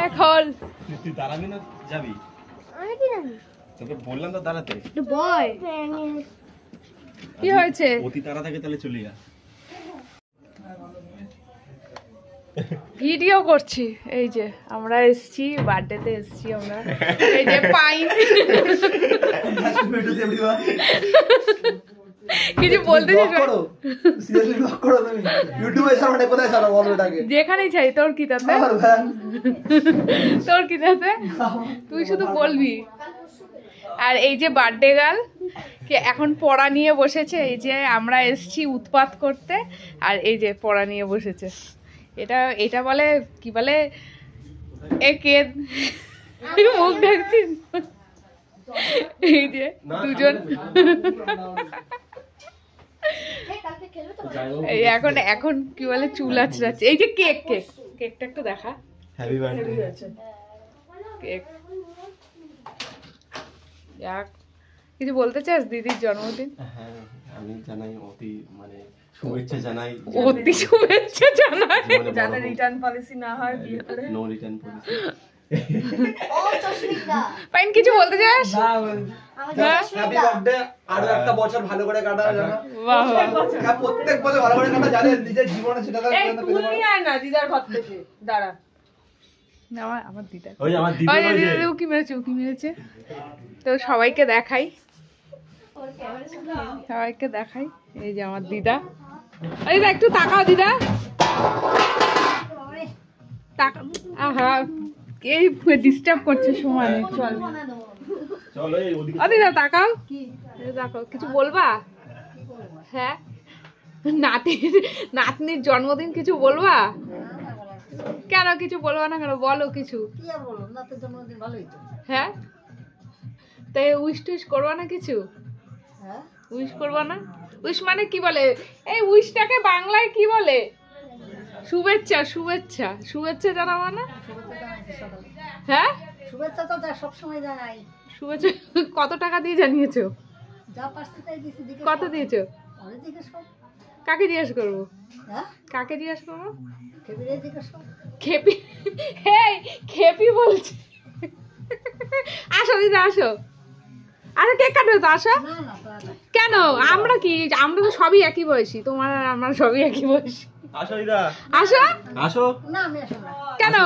এখন তুই দাঁড়াবি না যাবি? তোকে বললাম তো দাঁড়াতে। বয় কি হয়েছে? অতি তাড়া থাকে তাহলে চলে যা। ভিডিও করছি। এই যে আমরা এসছি বার্থডেতে এসছি আমরা। এই যে পাইন কিছু বলতে যেখানেই চাই তোর কি তাতে, তোর কি তাতে, তুই শুধু বলবি। আর এই যে বার্থডে গার্ল কে এখন পড়া নিয়ে বসেছে। এই যে আমরা এসছি উৎপাত করতে, আর এই যে পড়া নিয়ে বসেছে। এটা বলে কি বলে, এ কে মুখ ঢাকছিস? এই যে দুজন এই এখন কি বলে চুল আঁচড়াচ্ছে। এই যে কেকটা একটু দেখা। Happy birthday. কেক কিছু বলতে চাস দিদির জন্মদিন? হ্যাঁ আমি জানাই অতি মানে শুভেচ্ছা জানাই। অতি শুভেচ্ছা জানাই। যাতে রিটার্ন পলিসি না হয় বিয়ে করে। No return policy. ও চশমিদা পাইন কিছু বলতে চাস? Happy birthday. আরো একটা বছর ভালো করে কাটা জানো। বাহ না প্রত্যেক বছর ভালো করে কাটা জানে নিজের জীবনে সেটা তো এই তুই নিয়ে আয় না দিদার ঘর থেকে। দাঁড়া। আমার দিদা ওই আমার দিদি উকি মেরেছে। তো সবাইকে দেখাই, এই যে আমার দিদা। দিদা একটু তাকাও দিদা, আহা কে ডিস্টার্ব করছে সময় নেই। চল চলো এই ওদিকে। দিদা তাকাও, দেখো কিছু বলবা? হ্যাঁ নাতনির জন্মদিন কিছু বলবা? কেন কিছু বলবা না কেন? বলো কিছু। হ্যাঁ তাই উইশ টুইশ করবা না কিছু? উইশ করবা না? উইশ মানে কি বলে? এই উইশটাকে বাংলায় কি বলে? শুভেচ্ছা জানাবা না? হ্যাঁ শুভেচ্ছা তো সব সময় জানাই। শুভেচ্ছা কত টাকা দিয়ে জানিয়েছো? যা পারছি তাই দিছি। কত দিয়েছো? অনেক জিজ্ঞেস কর। কাকে জিজ্ঞেস করবো? হ্যাঁ কাকে জিজ্ঞেস করবো? খেপিরে জিজ্ঞেস কর। খেপি বলছি। আসো দিদা আসো, আরে কেক কাটবে তো, আসো। না না কেন? আমরা তো সবই একই বয়সী, তোমার আর আমার সবই একই বয়সী। আসো দিদা আসো আসো। না আমি আসব না। কেন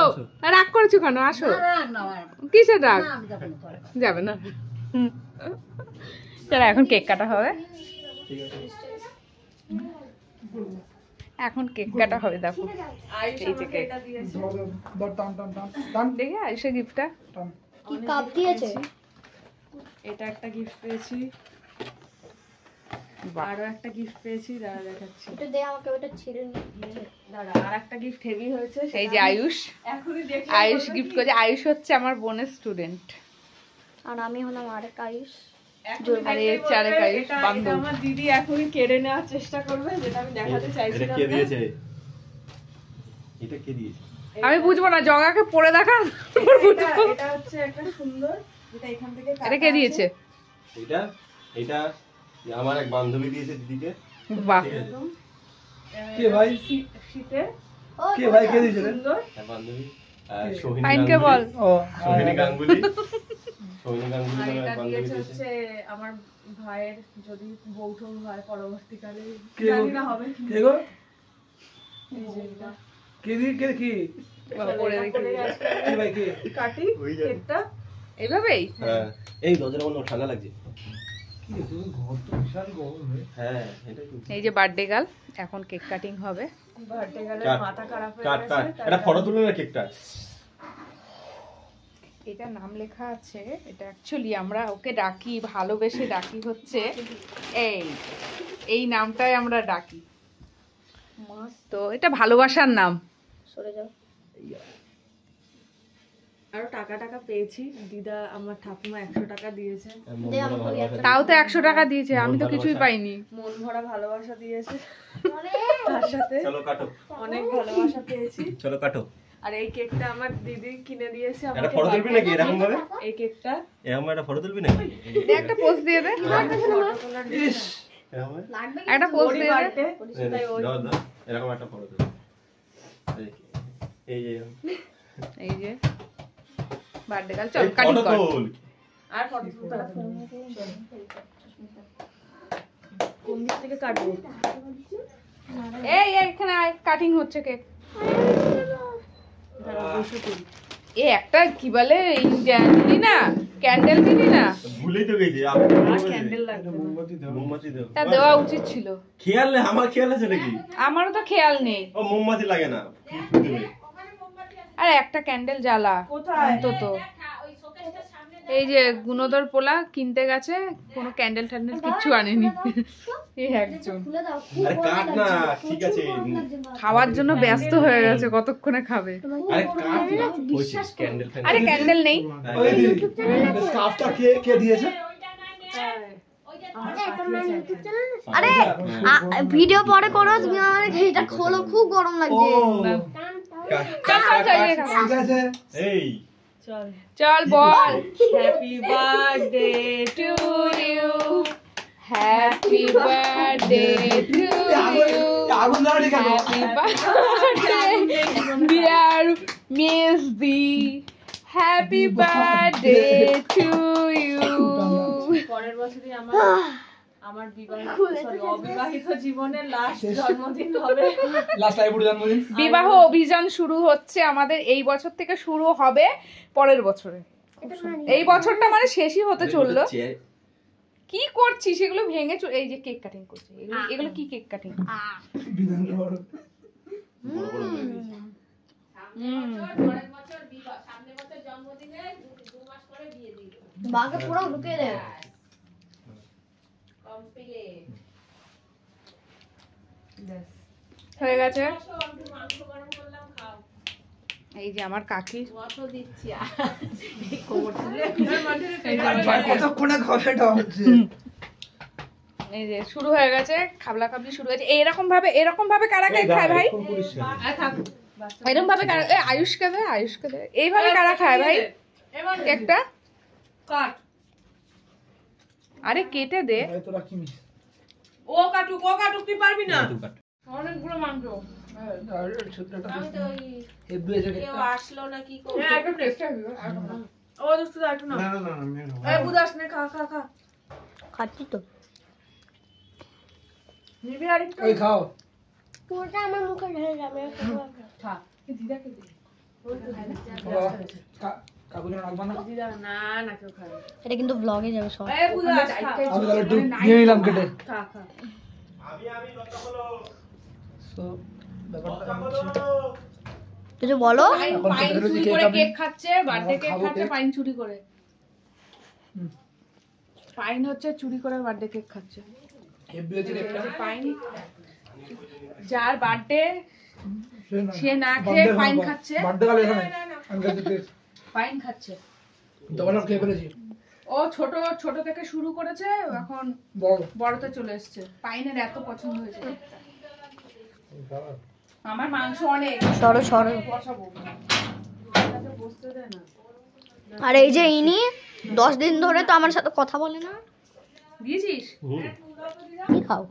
রাগ করেছো কেন? আসো। কিসের রাগ? যাবে না। চলো এখন কেক কাটা হবে। এখন কেক কাটা হবে। দেখো এই যে কেক দেখে আয়ুষের গিফটটা কি কাপ দিয়েছে? এটা একটা গিফট পেয়েছি, আরো একটা গিফট পেয়েছি, দাঁড়া দেখাচ্ছি। এটা দে আমাকে, ওটা ছিঁড়ে নি। দাঁড়া আর একটা গিফট হেভি হয়েছে। এই যে আয়ুষ গিফট করেছে। আয়ুষ হচ্ছে আমার বোনের স্টুডেন্ট, আর আমি হলাম আরেক আয়ুষ। আমার দিদি এখনই কেড়ে নেওয়ার চেষ্টা করবে, যেটা আমি দেখাতে চাইছিলাম। এটা কে দিয়েছে? এটা কে দিয়েছে? আমি বুঝবো না, জগাকে পড়ে দেখা। এটা হচ্ছে একটা সুন্দর, যেটা এখান থেকে এটা কে দিয়েছে? এটা আমার এক বান্ধবী দিয়েছে দিদিকে। বাহ কে ভাই? শীতের কে ভাই কে দিয়েছে? সুন্দর এক বান্ধবী সোহিনী পাইনকে বল। ও সোহিনী গাঙ্গুলি। আর এটা দিয়েছে হচ্ছে আমার ভাইয়ের, যদি বৌঠো হয় পরবর্তীকালে, জানি না হবে কি। কে গো? এই যে এটা কে কি পড়ে দেখি কি ভাই কে? কাটি কেকটা এইভাবেই। হ্যাঁ এই দরজাটা বন্ধ, ঠান্ডা লাগছে। কি তুমি ঘর তো বিশাল গরম রে। হ্যাঁ এটাই তো। এই যে বার্থডে গার্ল, এখন কেক কাটিং হবে। বার্থডে গেলে মাথা খারাপ হয়ে কাট গেছে। এটা ফটো তুলে না কেকটা। এটা নাম লেখা আছে। এটা অ্যাকচুয়ালি আমরা ওকে ডাকি, ভালোবেসে ডাকি হচ্ছে এই নামটাই আমরা ডাকি। তো এটা ভালোবাসার নাম। সরে যাও। আরো টাকা পেয়েছি। দিদা আমার ঠাকুমা 100 টাকা দিয়েছে। তাও তো 100 টাকা দিয়েছে, আমি তো কিছুই পাইনি। মন ভরা ভালোবাসা দিয়েছে, তার সাথে চলো কাটো। অনেক ভালোবাসা পেয়েছি। চলো কাটো। আর এই কেকটা আমার দিদি কিনে দিয়েছে একটা ফটো তুলবি নাকি এরকম ভাবে? এই কেকটা এরকম একটা ফটো তুলবি নাকি? একটা পোজ দিয়ে দে, ইস একটা পোজ দিয়ে দে। দাও এরকম একটা ফটো তুল। এই যে এই যে বার্থডে গার্ল, চল কাটিং কর। আর ফটো তুলতে হবে। কোন দিক থেকে কাটবো? এই এখানে আয়, কাটিং হচ্ছে কেক। দাঁড়া, বসে করি। এ একটা কি বলে এই দিলি না, ক্যান্ডেল দিলি না, ভুলেই তো গেছি আর ক্যান্ডেল লাগবে না। মোমবাতি দাও। তা দেওয়া উচিত ছিল। খেয়াল নেই, আমার খেয়াল আছে নাকি? আমারও তো খেয়াল নেই। ও মোমবাতি লাগে না, কি ফুল দেবে? আর একটা ক্যান্ডেল জ্বালা কোথায়? অন্তত। এই যে গুণধর পোলা কিনতে গেছে, কোনো ক্যান্ডেল ট্যান্ডেল কিচ্ছু আনেনি। এই একজন খুলে দাও, খুব আরে কাট না, ঠিক আছে। খাওয়ার জন্য ব্যস্ত হয়ে গেছে, কতক্ষণে খাবে। আরে কাট না, ওইছে ক্যান্ডেল ফ্যান্ডেল। আরে ক্যান্ডেল নেই। ওই স্কার্ফটা কে দিয়েছে? আরে ভিডিও পরে করো, তুমি আমার এটা খোলো, খুব গরম লাগছে। চল চল চল, এই খা। ঠিক আছে। এই চল। চল বল। Happy birthday to you, happy birthday to you, আগুন জ্বালানি কেন? হ্যাপি বার্থডে ডিয়ার মিস দি, হ্যাপি বার্থডে টু ইউ। পরের বছরই আমার অবিবাহিত জীবনের লাস্ট জন্মদিন হবে। লাস্ট টাইম পুরো জন্মদিন। বিবাহ অভিযান শুরু হচ্ছে আমাদের, এই বছর থেকে শুরু হবে পরের বছরে। এই বছরটা মানে শেষই হতে চললো। কি করছিস এগুলো ভেঙে এই যে কেক কাটিং করছে, এগুলো কি কেক কাটিং? বড় বড় হয়ে গেছে। বাকে পুরো ঢুকে দে। হয়ে গেছে। এই যে আমার কাকি, কতক্ষণে খাওয়াটা হচ্ছে? এই যে শুরু হয়ে গেছে, খাবলা খাবলি শুরু হয়েছে। এরকম ভাবে কারা কেক খায় ভাই? এরকম ভাবে আয়ুষকে দে, আয়ুষকে দে, এইভাবে কারা খায় ভাই কেকটা? কাট। আরে কেটে দে। তোরা কি মিস? ও কাটুক তুই পারবি না। তুই কাট। অনেকগুলো মাংস। হেভি হয়েছে কেউ কেকটা। আসলো না কি করবে? ও দুষ্টু দা একটু না। না না না না, মেয়ে না। এই বুদাস নে, খা। খাচ্ছি তো। নিবি আর একটু? ওই খাও। পুরোটা আমার মুখে ঢেলে যাবে। খা। কাকু যেন রাখবা না। দিদা না কেউ খাবে। এটা কিন্তু ব্লগে যাবে সব। এই বুদাস খা। আমি তাহলে একটু নিয়ে নিলাম কেটে। খা। আমি দরজা খোলো। তো ব্যাপারটা হচ্ছে কিছু বলো। পাইন চুরি করে কেক খাচ্ছে, বার্থডে কেক খাচ্ছে পাইন চুরি করে। পাইন হচ্ছে চুরি করে বার্থডে কেক খাচ্ছে। হেভি হয়েছে কেকটা। পাইন যার বার্থডে সে না খেয়ে পাইন খাচ্ছে, বার্থডে কাল এখানে আমি কাছে পাইন খাচ্ছে। দোকানে খেয়ে ফেলেছি। ও ছোট থেকে শুরু করেছে, এখন বড়তে চলে এসেছে। পাইনের এত পছন্দ হয়েছে। আমার মাংস অনেক, সরো বসাবো। বসতে দে না। আর এই যে ইনি 10 দিন ধরে তো আমার সাথে কথা বলে না। দিয়েছিস? কি খাও?